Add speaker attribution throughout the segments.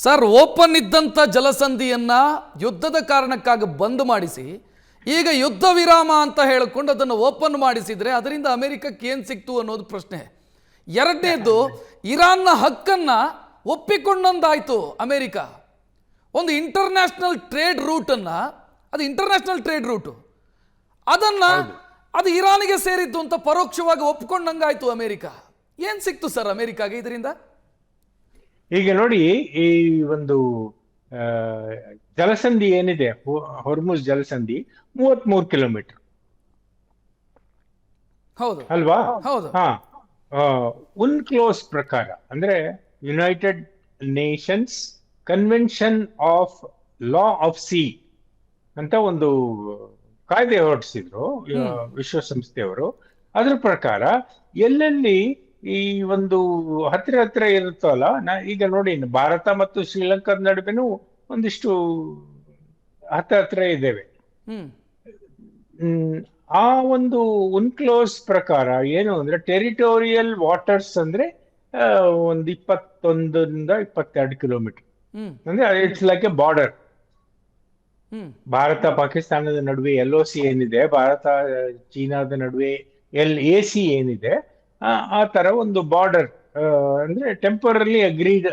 Speaker 1: Sir, open ಇದ್ದಂಥ ಜಲಸಂಧಿಯನ್ನ ಯುದ್ಧದ ಕಾರಣಕ್ಕಾಗಿ ಬಂದ್ ಮಾಡಿಸಿ ಈಗ ಯುದ್ಧ ವಿರಾಮ ಅಂತ ಹೇಳಿಕೊಂಡು ಅದನ್ನು ಓಪನ್ ಮಾಡಿಸಿದ್ರೆ ಅದರಿಂದ ಅಮೆರಿಕಕ್ಕೆ ಏನು ಸಿಕ್ತು ಅನ್ನೋದು ಪ್ರಶ್ನೆ. ಎರಡನೇದು, ಇರಾನ್ನ ಹಕ್ಕನ್ನ ಒಪ್ಪಿಕೊಂಡಂದಾಯ್ತು ಅಮೆರಿಕ. ಒಂದು ಇಂಟರ್ನ್ಯಾಷನಲ್ ಟ್ರೇಡ್ ರೂಟನ್ನು, ಅದು ಇಂಟರ್ನ್ಯಾಷನಲ್ ಟ್ರೇಡ್ ರೂಟು, ಅದು ಇರಾನಿಗೆ ಸೇರಿದ್ದು ಅಂತ ಪರೋಕ್ಷವಾಗಿ ಒಪ್ಕೊಂಡಂಗಾಯ್ತು ಅಮೆರಿಕ. ಏನು ಸಿಕ್ತು ಸರ್ ಅಮೆರಿಕಾಗೆ ಇದರಿಂದ?
Speaker 2: ಈಗ ನೋಡಿ, ಈ ಒಂದು ಜಲಸಂಧಿ ಏನಿದೆ, ಹೊರ್ಮುಜ್ ಜಲಸಂಧಿ 33 ಕಿಲೋಮೀಟರ್
Speaker 1: ಹೌದು
Speaker 2: ಅಲ್ವಾ?
Speaker 1: ಹೌದು.
Speaker 2: ಹಾ, ಉನ್ಕ್ಲೋಸ್ ಪ್ರಕಾರ, ಅಂದ್ರೆ United Nations convention of law of C ಅಂತ ಒಂದು ಕಾಯ್ದೆ ಹೊರಡಿಸಿದ್ರು ವಿಶ್ವಸಂಸ್ಥೆಯವರು. ಅದ್ರ ಪ್ರಕಾರ ಎಲ್ಲೆಲ್ಲಿ ಈ ಒಂದು ಹತ್ರ ಇರುತ್ತಲ್ಲ, ಈಗ ನೋಡಿ, ಭಾರತ ಮತ್ತು ಶ್ರೀಲಂಕಾದ ನಡುವೆನೂ ಒಂದಿಷ್ಟು ಹತ್ರ ಇದ್ದೇವೆ. ಆ ಒಂದು ಉನ್ಕ್ಲೋಸ್ ಪ್ರಕಾರ ಏನು ಅಂದ್ರೆ, ಟೆರಿಟೋರಿಯಲ್ ವಾಟರ್ಸ್ ಅಂದ್ರೆ ಒಂದು 21-22 ಕಿಲೋಮೀಟರ್, ಅಂದ್ರೆ it's like A border. Bharat ಪಾಕಿಸ್ತಾನದ ನಡುವೆ LOC ಏನಿದೆ, ಭಾರತ ಚೀನಾದ ನಡುವೆ LAC ಏನಿದೆ, ಆ ತರ ಒಂದು ಬಾರ್ಡರ್, ಅಂದ್ರೆ ಟೆಂಪರಲಿ ಅಗ್ರೀಡ್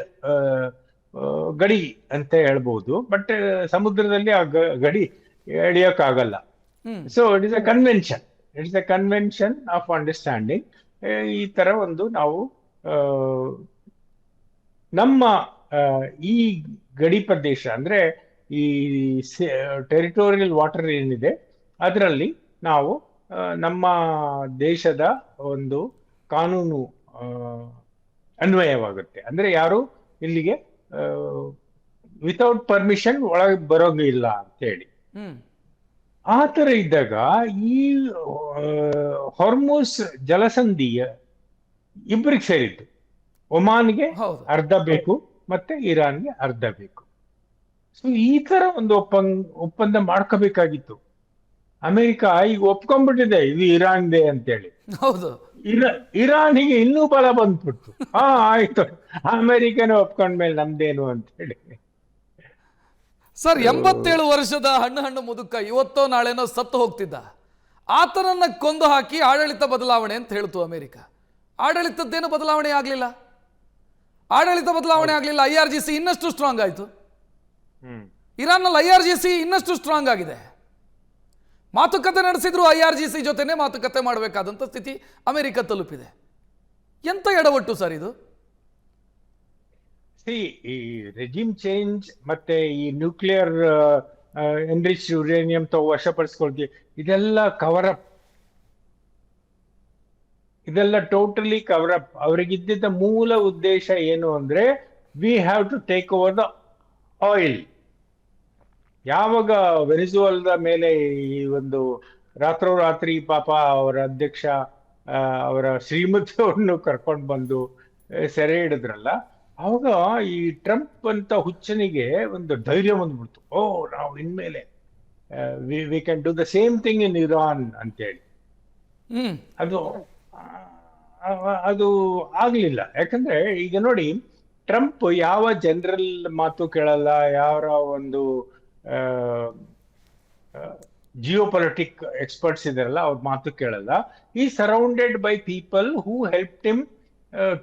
Speaker 2: ಗಡಿ ಅಂತ ಹೇಳ್ಬಹುದು. ಬಟ್ ಸಮುದ್ರದಲ್ಲಿ ಆ ಗಡಿ ಎಳಿಯೋಕ್ಕಾಗಲ್ಲ. So it is a convention of understanding. ಈ ತರ ಒಂದು ನಾವು ನಮ್ಮ ಈ ಗಡಿ ಪ್ರದೇಶ, ಅಂದ್ರೆ ಈ ಟೆರಿಟೋರಿಯಲ್ ವಾಟರ್ ಏನಿದೆ, ಅದರಲ್ಲಿ ನಾವು ನಮ್ಮ ದೇಶದ ಒಂದು ಕಾನೂನು ಅನ್ವಯವಾಗುತ್ತೆ. ಅಂದ್ರೆ ಯಾರು ಇಲ್ಲಿಗೆ ವಿತೌಟ್ ಪರ್ಮಿಷನ್ ಒಳಗೆ ಬರೋಂಗಿಲ್ಲ ಅಂತ ಹೇಳಿ. ಆ ತರ ಇದ್ದಾಗ ಈ ಹೊರ್ಮುಸ್ ಜಲಸಂಧಿಯ ಇಬ್ಬರಿಗೆ ಸೇರಿದ್ದು. ಒಮಾನ್ಗೆ ಅರ್ಧ ಬೇಕು, ಮತ್ತೆ ಇರಾನ್ಗೆ ಅರ್ಧ ಬೇಕು. ಸೊ ಈ ತರ ಒಂದು ಒಪ್ಪಂದ ಮಾಡ್ಕೋಬೇಕಾಗಿತ್ತು. ಅಮೆರಿಕ ಈಗ ಒಪ್ಕೊಂಡ್ಬಿಟ್ಟಿದೆ ಇದು ಇರಾನ್ದೆ ಅಂತೇಳಿ.
Speaker 1: ಹೌದು,
Speaker 2: ಇರಾನಿಗೆ ಇನ್ನೂ ಬಲ ಬಂದ್ಬಿಡ್ತು. ಆಯ್ತು, ಅಮೆರಿಕನೇ ಒಪ್ಕೊಂಡ್ಮೇಲೆ ನಮ್ದೇನು ಅಂತ ಹೇಳಿ.
Speaker 1: ಸರ್, 87 ವರ್ಷದ ಹಣ್ಣು ಮುದುಕ ಇವತ್ತೋ ನಾಳೆನೋ ಸತ್ತು ಹೋಗ್ತಿದ್ದ. ಆತನನ್ನ ಕೊಂದು ಹಾಕಿ ಆಡಳಿತ ಬದಲಾವಣೆ ಅಂತ ಹೇಳ್ತು ಅಮೆರಿಕ. ಆಡಳಿತದ್ದೇನು ಬದಲಾವಣೆ ಆಗಲಿಲ್ಲ. IRGC ಇನ್ನಷ್ಟು ಸ್ಟ್ರಾಂಗ್ ಆಯಿತು. ಇರಾನ್ನಲ್ಲಿ IRGC ಇನ್ನಷ್ಟು ಸ್ಟ್ರಾಂಗ್ ಆಗಿದೆ. ಮಾತುಕತೆ ನಡೆಸಿದ್ರು IRGC ಜೊತೆನೆ ಮಾತುಕತೆ ಮಾಡಬೇಕಾದಂಥ ಸ್ಥಿತಿ ಅಮೆರಿಕ ತಲುಪಿದೆ. ಎಂತ ಎಡವಟ್ಟು ಸರ್ ಇದು?
Speaker 2: ಈ ರೆಜಿಮ್ ಚೇಂಜ್ ಮತ್ತೆ ಈ ನ್ಯೂಕ್ಲಿಯರ್ ಎನ್ರಿಚ್ ಯುರೇನಿಯಂ ವಶಪಡಿಸ್ಕೊಳ್ತೀವಿ, ಇದೆಲ್ಲ ಕವರಪ್, ಇದೆಲ್ಲ ಟೋಟಲಿ ಕವರಪ್. ಅವರಿಗಿದ್ದ ಮೂಲ ಉದ್ದೇಶ ಏನು ಅಂದ್ರೆ, we have to take over the oil. ಯಾವಾಗ ವೆನಿಜುವೆಲಾದ ಮೇಲೆ ಈ ಒಂದು ರಾತ್ರೋರಾತ್ರಿ ಪಾಪ ಅವರ ಅಧ್ಯಕ್ಷ ಅವರ ಶ್ರೀಮತಿಯವ್ರನ್ನು ಕರ್ಕೊಂಡು ಬಂದು ಸೆರೆ ಹಿಡಿದ್ರಲ್ಲ, ಅವಾಗ ಈ ಟ್ರಂಪ್ ಅಂತ ಹುಚ್ಚನಿಗೆ ಒಂದು ಧೈರ್ಯ ಬಂದ್ಬಿಡ್ತು. ನಾವು ಇನ್ಮೇಲೆ we can do the same thing in Iran ಅಂತೇಳಿ. ಅದು ಆಗ್ಲಿಲ್ಲ. ಯಾಕಂದ್ರೆ ಈಗ ನೋಡಿ, ಟ್ರಂಪ್ ಯಾವ ಜನರಲ್ ಮಾತು ಕೇಳಲ್ಲ, ಯಾರ ಒಂದು ಜಿಯೋಪೊಲಿಟಿಕ್ ಎಕ್ಸ್ಪರ್ಟ್ಸ್ ಇದಾರಲ್ಲ ಅವ್ರ ಮಾತು ಕೇಳಲ್ಲ. ಈ surrounded by people who help him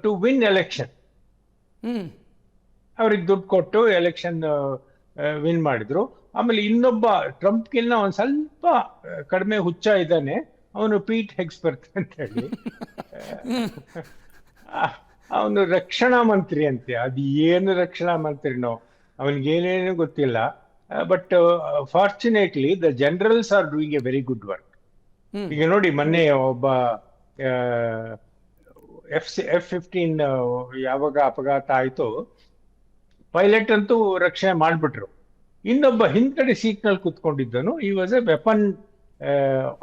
Speaker 2: to win election. ಅವ್ರಿಗೆ ದುಡ್ಡು ಕೊಟ್ಟು ಎಲೆಕ್ಷನ್ ವಿನ್ ಮಾಡಿದ್ರು. ಆಮೇಲೆ ಇನ್ನೊಬ್ಬ ಟ್ರಂಪ್ಗಿನ್ನ ಒಂದ್ ಸ್ವಲ್ಪ ಕಡಿಮೆ ಹುಚ್ಚ ಇದ್ದಾನೆ, ಅವನು ಪೀಟ್ ಹೆಗ್ಸ್ಬರ್ತ್ ಅಂತ ಹೇಳಿ. ಅವನು ರಕ್ಷಣಾ ಮಂತ್ರಿ ಅಂತೆ. ಅದು ಏನು ರಕ್ಷಣಾ ಮಂತ್ರಿನೋ ಅವನಿಗೇನೇನು ಗೊತ್ತಿಲ್ಲ. But fortunately the generals are doing A very good work. ಈಗ ನೋಡಿ, ಮೊನ್ನೆ ಒಬ್ಬ F-15 ಯಾವಾಗ ಅಪಘಾತ ಆಯ್ತು, ಪೈಲಟ್ ಅಂತೂ ರಕ್ಷಣೆ ಮಾಡ್ಬಿಟ್ರು. ಇನ್ನೊಬ್ಬ ಹಿಂದ್ಗಡೆ ಸೀಟ್ ನಲ್ಲಿ ಕುತ್ಕೊಂಡಿದ್ದನು, ಈ ವಾಸ್ ಎ ವೆಪನ್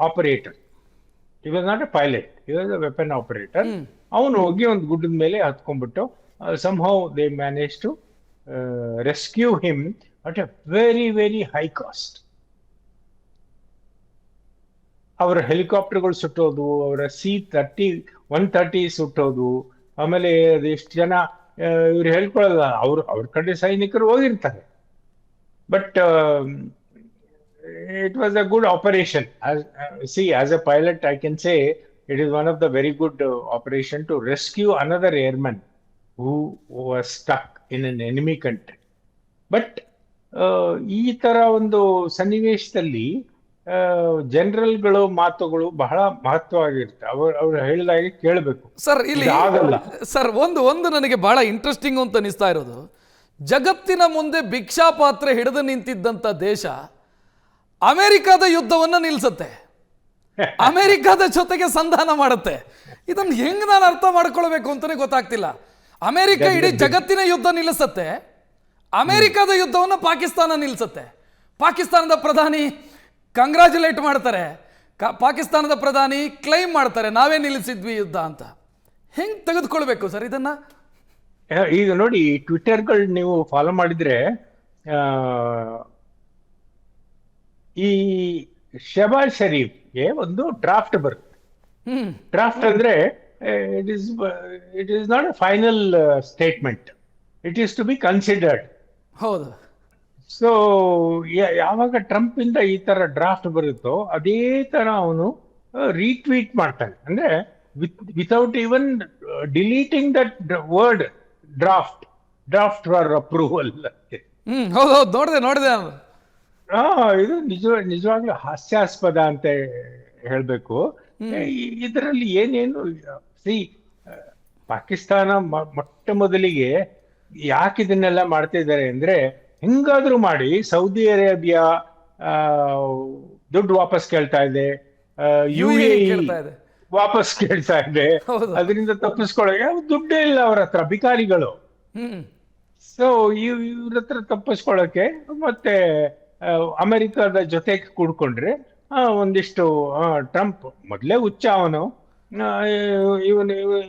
Speaker 2: ಆಪರೇಟರ್. ಈ ವಾಸ್ ನಾಟ್ ಎ ಪೈಲಟ್, ಈ ವಾಸ್ ಎ ವೆಪನ್ ಆಪರೇಟರ್. ಅವನು ಹೋಗಿ ಒಂದು ಗುಡ್ಡದ ಮೇಲೆ ಹತ್ಕೊಂಡ್ಬಿಟ್ಟು somehow they managed to rescue him at a very, very high cost. ಅವರ ಹೆಲಿಕಾಪ್ಟರ್ಗಳು ಸುಟ್ಟೋದು, ಅವರ C-130 ಸುಟ್ಟೋದು, ಆಮೇಲೆ ಎಷ್ಟು ಜನ ಇವ್ರು ಹೇಳ್ಕೊಳ್ಳಲ್ಲ, ಅವ್ರ ಕಡೆ ಸೈನಿಕರು ಹೋಗಿರ್ತಾರೆ. But it was a good operation. As a pilot, I can say it is one of the very good operation to rescue another airman who was stuck in an enemy country. But ಈ ತರ ಒಂದು ಸನ್ನಿವೇಶದಲ್ಲಿ ಜನರಲ್ಗಳು ಮಾತುಗಳು ಬಹಳ ಮಹತ್ವವಾಗಿರುತ್ತೆ. ಅವ್ರು ಹೇಳಿದಾಗೆ ಕೇಳಬೇಕು.
Speaker 1: Sir ಇಲ್ಲಿ
Speaker 2: ಆಗಲ್ಲ.
Speaker 1: ಸರ್ ಒಂದು ನನಗೆ ಬಹಳ ಇಂಟ್ರೆಸ್ಟಿಂಗ್ ಅಂತ ಅನಿಸ್ತಾ ಇರೋದು, ಜಗತ್ತಿನ ಮುಂದೆ ಭಿಕ್ಷಾ ಪಾತ್ರೆ ಹಿಡಿದು ನಿಂತಿದ್ದಂಥ ದೇಶ ಅಮೆರಿಕದ ಯುದ್ಧವನ್ನು ನಿಲ್ಲಿಸುತ್ತೆ, ಅಮೆರಿಕದ ಜೊತೆಗೆ ಸಂಧಾನ ಮಾಡುತ್ತೆ. ಇದನ್ನು ಹೆಂಗ್ ನಾನು ಅರ್ಥ ಮಾಡ್ಕೊಳ್ಬೇಕು ಅಂತಾನೆ ಗೊತ್ತಾಗ್ತಿಲ್ಲ. ಅಮೆರಿಕ ಇಡೀ ಜಗತ್ತಿನ ಯುದ್ಧ ನಿಲ್ಲಿಸುತ್ತೆ, ಅಮೆರಿಕದ ಯುದ್ಧವನ್ನು ಪಾಕಿಸ್ತಾನ ನಿಲ್ಲಿಸುತ್ತೆ. ಪಾಕಿಸ್ತಾನದ ಪ್ರಧಾನಿ ಕಂಗ್ರಾಚುಲೇಟ್ ಮಾಡ್ತಾರೆ, ಪಾಕಿಸ್ತಾನದ ಪ್ರಧಾನಿ ಕ್ಲೈಮ್ ಮಾಡ್ತಾರೆ ನಾವೇ ನಿಲ್ಲಿಸಿದ್ವಿ ಯುದ್ಧ ಅಂತ. ಹೆಂಗ್ ತೆಗೆದುಕೊಳ್ಬೇಕು ಸರ್ ಇದನ್ನ?
Speaker 2: ಈಗ ನೋಡಿ, ಟ್ವಿಟರ್ಗಳು ನೀವು ಫಾಲೋ ಮಾಡಿದ್ರೆ ಈ ಶಹಬಾಜ್ ಶರೀಫ್ಗೆ ಒಂದು ಡ್ರಾಫ್ಟ್ ಬರುತ್ತೆ. ಡ್ರಾಫ್ಟ್ ಅಂದ್ರೆ it is not a final statement, it is to be considered.
Speaker 1: ಹೌದು.
Speaker 2: ಸೊ ಯಾವಾಗ ಟ್ರಂಪ್ ಇಂದ ಈ ತರ ಡ್ರಾಫ್ಟ್ ಬರುತ್ತೋ ಅದೇ ತರ ಅವನು ರೀಟ್ವೀಟ್ ಮಾಡ್ತಾನೆ. ಅಂದ್ರೆ without even deleting that word draft for approval.
Speaker 1: ಹೌದು, ನೋಡಿದೆ.
Speaker 2: ಇದು ನಿಜವಾಗ್ಲೂ ಹಾಸ್ಯಾಸ್ಪದ ಅಂತ ಹೇಳ್ಬೇಕು. ಇದರಲ್ಲಿ ಏನೇನು ಪಾಕಿಸ್ತಾನ ಮೊಟ್ಟ ಮೊದಲಿಗೆ ಯಾಕೆ ಇದನ್ನೆಲ್ಲ ಮಾಡ್ತಾ ಇದ್ದಾರೆ ಅಂದ್ರೆ, ಹೆಂಗಾದ್ರೂ ಮಾಡಿ ಸೌದಿ ಅರೇಬಿಯಾ ದುಡ್ಡು ವಾಪಸ್ ಕೇಳ್ತಾ ಇದೆ, UAE ವಾಪಸ್ ಕೇಳ್ತಾ ಇದೆ, ಅದರಿಂದ ತಪ್ಪಿಸ್ಕೊಳ್ಳೋಕೆ ದುಡ್ಡೇ ಇಲ್ಲ ಅವ್ರ ಹತ್ರ, ಬಿಕಾರಿಗಳು. ಸೊ ಇವ್ರ ಹತ್ರ ತಪ್ಪಿಸ್ಕೊಳ್ಳೋಕೆ ಮತ್ತೆ ಅಮೆರಿಕದ ಜೊತೆಗೆ ಕೂಡ್ಕೊಂಡ್ರೆ ಒಂದಿಷ್ಟು ಟ್ರಂಪ್ ಮೊದಲೇ ಹುಚ್ಚ ಅವನು,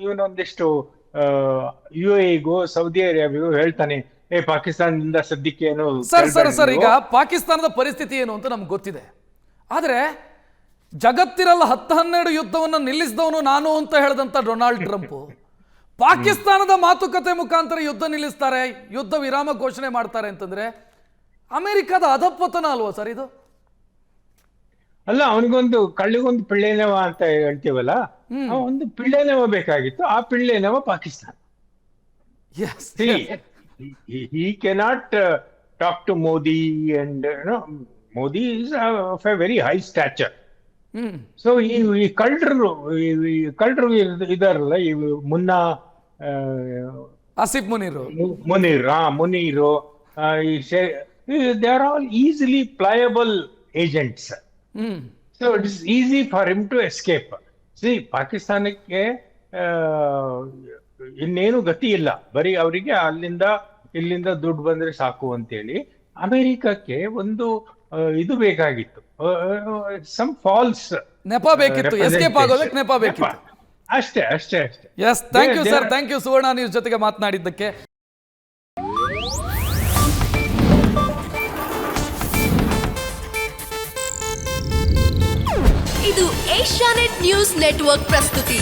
Speaker 2: ಇವನೊಂದಿಷ್ಟು UAEಗೂ ಸೌದಿ ಅರೇಬಿಯಾಗೂ ಹೇಳ್ತಾನೆ, ಪಾಕಿಸ್ತಾನದಿಂದ ಸದ್ಯಕ್ಕೆ ಏನು.
Speaker 1: ಸರ್ ಈಗ ಪಾಕಿಸ್ತಾನದ ಪರಿಸ್ಥಿತಿ ಏನು ಅಂತ ನಮ್ಗೆ ಗೊತ್ತಿದೆ. ಆದ್ರೆ ಜಗತ್ತಿರಲ್ಲ 10-12 ಯುದ್ಧವನ್ನು ನಿಲ್ಲಿಸಿದವನು ನಾನು ಅಂತ ಹೇಳಿದಂತ ಡೊನಾಲ್ಡ್ ಟ್ರಂಪ್ ಪಾಕಿಸ್ತಾನದ ಮಾತುಕತೆ ಮುಖಾಂತರ ಯುದ್ಧ ನಿಲ್ಲಿಸ್ತಾರೆ, ಯುದ್ಧ ವಿರಾಮ ಘೋಷಣೆ ಮಾಡ್ತಾರೆ ಅಂತಂದ್ರೆ ಅಮೆರಿಕದ ಅಧಪತನ ಅಲ್ವಾ ಸರ್ ಇದು?
Speaker 2: ಅಲ್ಲ, ಅವನಿಗೊಂದು ಕಳ್ಳಿಗೊಂದು ಪಿಳ್ಳೆನವ ಅಂತ ಹೇಳ್ತೀವಲ್ಲ, ಒಂದು ಪಿಳ್ಳೆನವ ಬೇಕಾಗಿತ್ತು. ಆ ಪಿಳ್ಳೆನವ Pakistan. He cannot talk to Modi, and Modi is of a very high stature. So ಈ ಕಳ್ಳರು ಇದಾರಲ್ಲ, ಈ ಮುನ್ನಾ
Speaker 1: Asif
Speaker 2: ಮುನೀರು, they are all easily pliable agents. So it is easy for him to escape. See, ಪಾಕಿಸ್ತಾನಕ್ಕೆ ಇನ್ನೇನು ಗತಿ ಇಲ್ಲ, ಬರೀ ಅವರಿಗೆ ಇಲ್ಲಿಂದ ದುಡ್ಡು ಬಂದ್ರೆ ಸಾಕು ಅಂತೇಳಿ. ಅಮೆರಿಕಕ್ಕೆ ಒಂದು ಇದು ಬೇಕಾಗಿತ್ತು, ಸಮ್ ಫಾಲ್ಸ್
Speaker 1: ನೆಪ ಬೇಕಿತ್ತು, ಎಸ್ಕೇಪ್ ಆಗೋದಕ್ಕೆ ನೆಪ ಬೇಕಿತ್ತು.
Speaker 2: ಅಷ್ಟೇ.
Speaker 1: Yes, thank you sir, thank you Suvarna news ಜೊತೆಗೆ ಮಾತನಾಡಿದ್ದಕ್ಕೆ.
Speaker 3: ಇದು ಏಷ್ಯಾನೆಟ್ ನ್ಯೂಸ್ ನೆಟ್ವರ್ಕ್ ಪ್ರಸ್ತುತಿ.